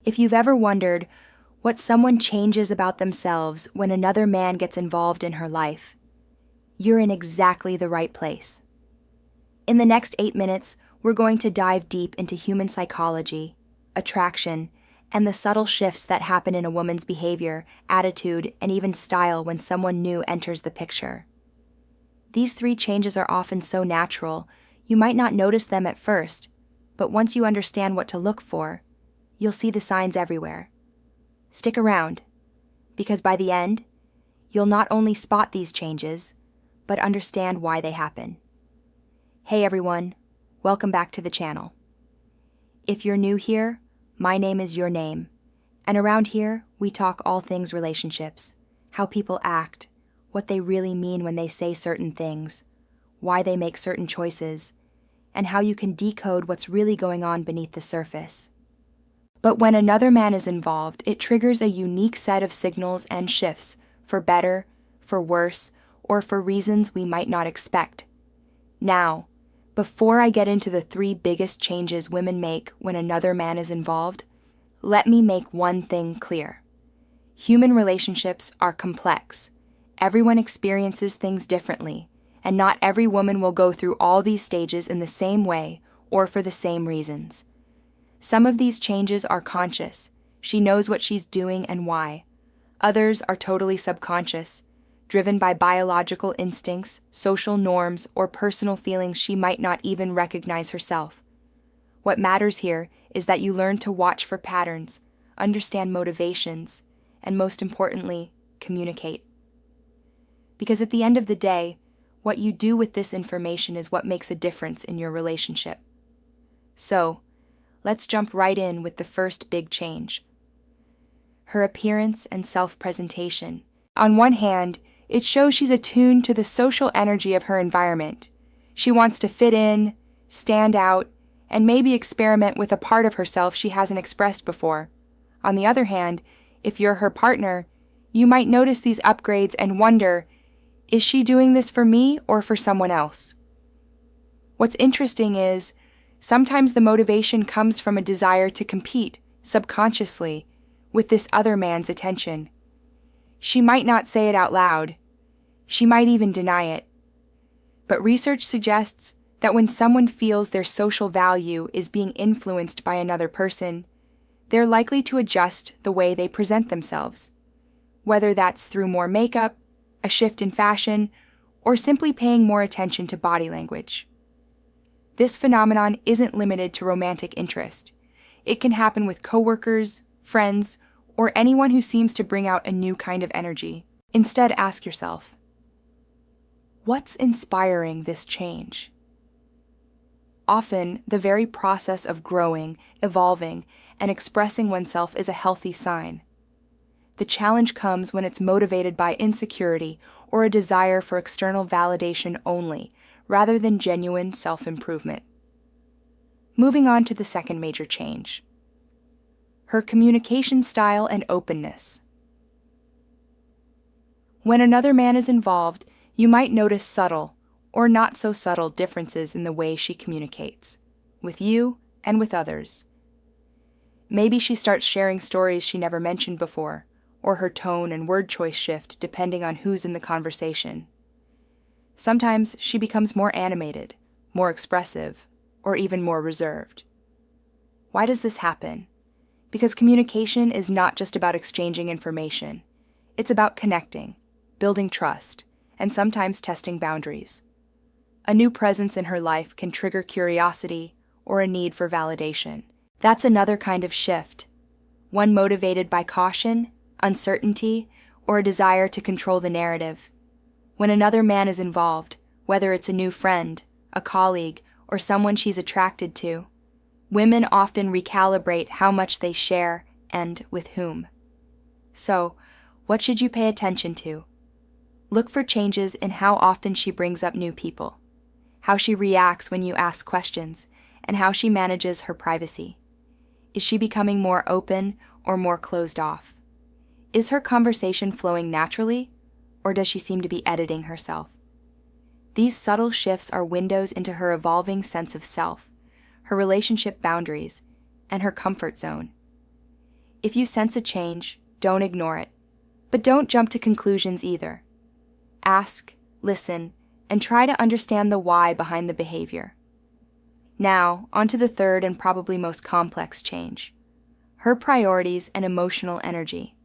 If you've ever wondered what someone changes about themselves when another man gets involved in her life, you're in exactly the right place. In the next 8 minutes, we're going to dive deep into human psychology, attraction, and the subtle shifts that happen in a woman's behavior, attitude, and even style when someone new enters the picture. These 3 changes are often so natural, you might not notice them at first, but once you understand what to look for, you'll see the signs everywhere. Stick around, because by the end, you'll not only spot these changes, but understand why they happen. Hey everyone, welcome back to the channel. If you're new here, my name is your name, and around here, we talk all things relationships, how people act, what they really mean when they say certain things, why they make certain choices, and how you can decode what's really going on beneath the surface. But when another man is involved, it triggers a unique set of signals and shifts, for better, for worse, or for reasons we might not expect. Now, before I get into the 3 biggest changes women make when another man is involved, let me make one thing clear. Human relationships are complex. Everyone experiences things differently, and not every woman will go through all these stages in the same way or for the same reasons. Some of these changes are conscious. She knows what she's doing and why. Others are totally subconscious, driven by biological instincts, social norms, or personal feelings she might not even recognize herself. What matters here is that you learn to watch for patterns, understand motivations, and most importantly, communicate. Because at the end of the day, what you do with this information is what makes a difference in your relationship. So, let's jump right in with the first big change. Her appearance and self-presentation. On one hand, it shows she's attuned to the social energy of her environment. She wants to fit in, stand out, and maybe experiment with a part of herself she hasn't expressed before. On the other hand, if you're her partner, you might notice these upgrades and wonder, is she doing this for me or for someone else? What's interesting is, sometimes the motivation comes from a desire to compete, subconsciously, with this other man's attention. She might not say it out loud. She might even deny it. But research suggests that when someone feels their social value is being influenced by another person, they're likely to adjust the way they present themselves, whether that's through more makeup, a shift in fashion, or simply paying more attention to body language. This phenomenon isn't limited to romantic interest. It can happen with coworkers, friends, or anyone who seems to bring out a new kind of energy. Instead, ask yourself, what's inspiring this change? Often, the very process of growing, evolving, and expressing oneself is a healthy sign. The challenge comes when it's motivated by insecurity or a desire for external validation only, rather than genuine self-improvement. Moving on to the second major change. Her communication style and openness. When another man is involved, you might notice subtle, or not so subtle differences in the way she communicates, with you and with others. Maybe she starts sharing stories she never mentioned before, or her tone and word choice shift depending on who's in the conversation. Sometimes she becomes more animated, more expressive, or even more reserved. Why does this happen? Because communication is not just about exchanging information. It's about connecting, building trust, and sometimes testing boundaries. A new presence in her life can trigger curiosity or a need for validation. That's another kind of shift, one motivated by caution, uncertainty, or a desire to control the narrative. When another man is involved, whether it's a new friend, a colleague, or someone she's attracted to, women often recalibrate how much they share and with whom. So, what should you pay attention to? Look for changes in how often she brings up new people, how she reacts when you ask questions, and how she manages her privacy. Is she becoming more open or more closed off? Is her conversation flowing naturally, or does she seem to be editing herself? These subtle shifts are windows into her evolving sense of self, her relationship boundaries, and her comfort zone. If you sense a change, don't ignore it. But don't jump to conclusions either. Ask, listen, and try to understand the why behind the behavior. Now, on to the third and probably most complex change: her priorities and emotional energy.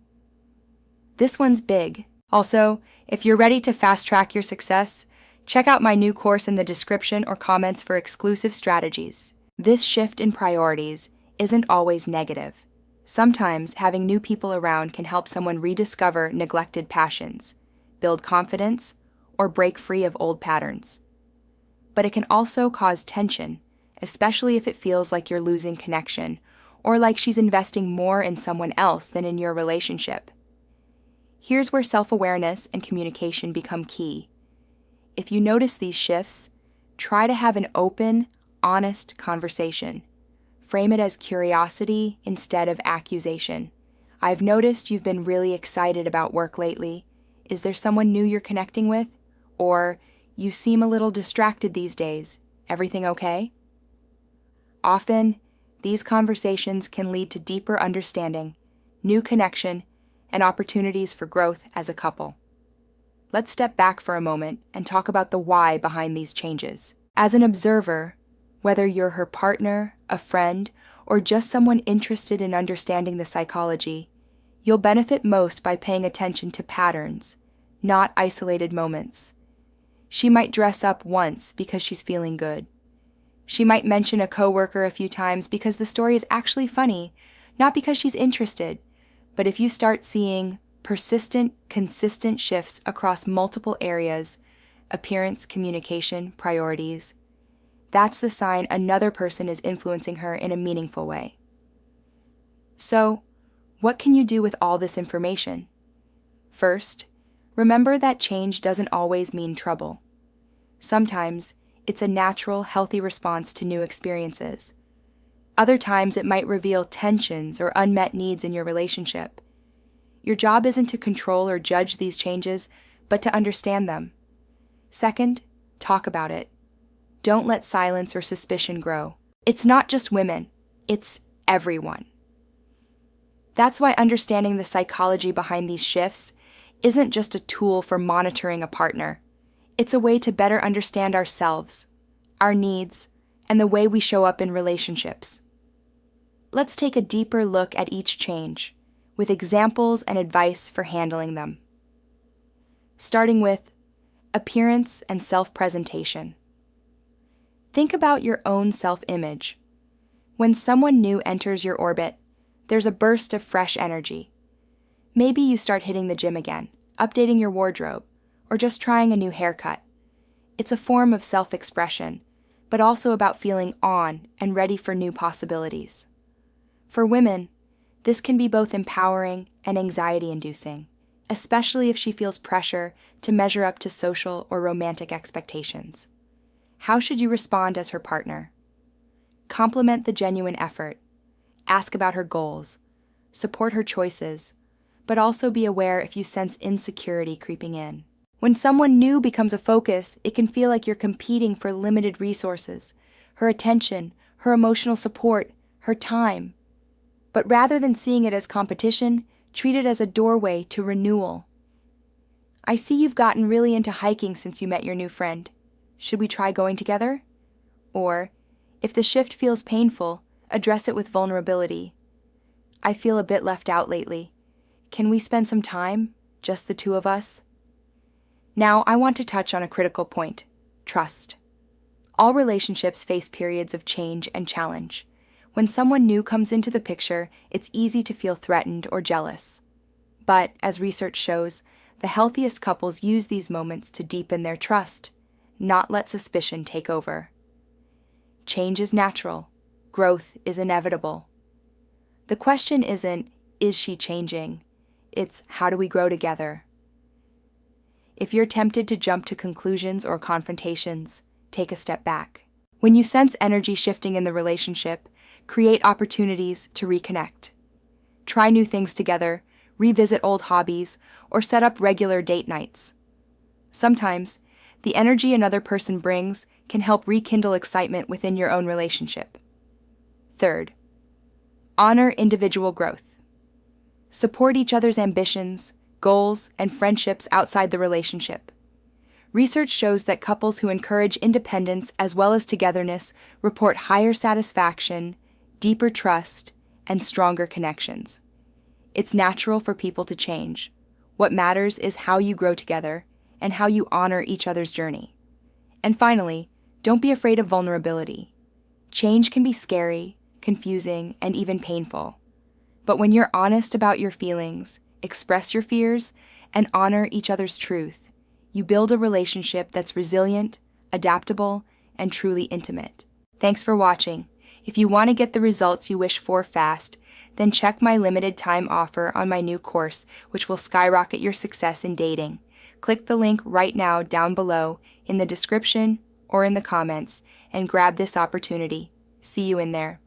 This one's big. Also, if you're ready to fast-track your success, check out my new course in the description or comments for exclusive strategies. This shift in priorities isn't always negative. Sometimes having new people around can help someone rediscover neglected passions, build confidence, or break free of old patterns. But it can also cause tension, especially if it feels like you're losing connection, or like she's investing more in someone else than in your relationship. Here's where self-awareness and communication become key. If you notice these shifts, try to have an open, honest conversation. Frame it as curiosity instead of accusation. I've noticed you've been really excited about work lately. Is there someone new you're connecting with? Or, you seem a little distracted these days. Everything okay? Often, these conversations can lead to deeper understanding, new connection, and opportunities for growth as a couple. Let's step back for a moment and talk about the why behind these changes. As an observer, whether you're her partner, a friend, or just someone interested in understanding the psychology, you'll benefit most by paying attention to patterns, not isolated moments. She might dress up once because she's feeling good. She might mention a coworker a few times because the story is actually funny, not because she's interested. But if you start seeing persistent, consistent shifts across multiple areas, appearance, communication, priorities, that's the sign another person is influencing her in a meaningful way. So, what can you do with all this information? First, remember that change doesn't always mean trouble. Sometimes, it's a natural, healthy response to new experiences. Other times, it might reveal tensions or unmet needs in your relationship. Your job isn't to control or judge these changes, but to understand them. Second, talk about it. Don't let silence or suspicion grow. It's not just women, it's everyone. That's why understanding the psychology behind these shifts isn't just a tool for monitoring a partner. It's a way to better understand ourselves, our needs, and the way we show up in relationships. Let's take a deeper look at each change, with examples and advice for handling them. Starting with appearance and self-presentation. Think about your own self-image. When someone new enters your orbit, there's a burst of fresh energy. Maybe you start hitting the gym again, updating your wardrobe, or just trying a new haircut. It's a form of self-expression, but also about feeling on and ready for new possibilities. For women, this can be both empowering and anxiety-inducing, especially if she feels pressure to measure up to social or romantic expectations. How should you respond as her partner? Compliment the genuine effort. Ask about her goals. Support her choices, but also be aware if you sense insecurity creeping in. When someone new becomes a focus, it can feel like you're competing for limited resources, her attention, her emotional support, her time. But rather than seeing it as competition, treat it as a doorway to renewal. I see you've gotten really into hiking since you met your new friend. Should we try going together? Or, if the shift feels painful, address it with vulnerability. I feel a bit left out lately. Can we spend some time, just the two of us? Now, I want to touch on a critical point: trust. All relationships face periods of change and challenge. When someone new comes into the picture, it's easy to feel threatened or jealous. But, as research shows, the healthiest couples use these moments to deepen their trust, not let suspicion take over. Change is natural. Growth is inevitable. The question isn't, is she changing? It's, how do we grow together? If you're tempted to jump to conclusions or confrontations, take a step back. When you sense energy shifting in the relationship, create opportunities to reconnect. Try new things together, revisit old hobbies, or set up regular date nights. Sometimes, the energy another person brings can help rekindle excitement within your own relationship. Third, honor individual growth. Support each other's ambitions, goals, and friendships outside the relationship. Research shows that couples who encourage independence as well as togetherness report higher satisfaction, deeper trust, and stronger connections. It's natural for people to change. What matters is how you grow together and how you honor each other's journey. And finally, don't be afraid of vulnerability. Change can be scary, confusing, and even painful. But when you're honest about your feelings, express your fears, and honor each other's truth, you build a relationship that's resilient, adaptable, and truly intimate. Thanks for watching. If you want to get the results you wish for fast, then check my limited time offer on my new course, which will skyrocket your success in dating. Click the link right now down below in the description or in the comments and grab this opportunity. See you in there.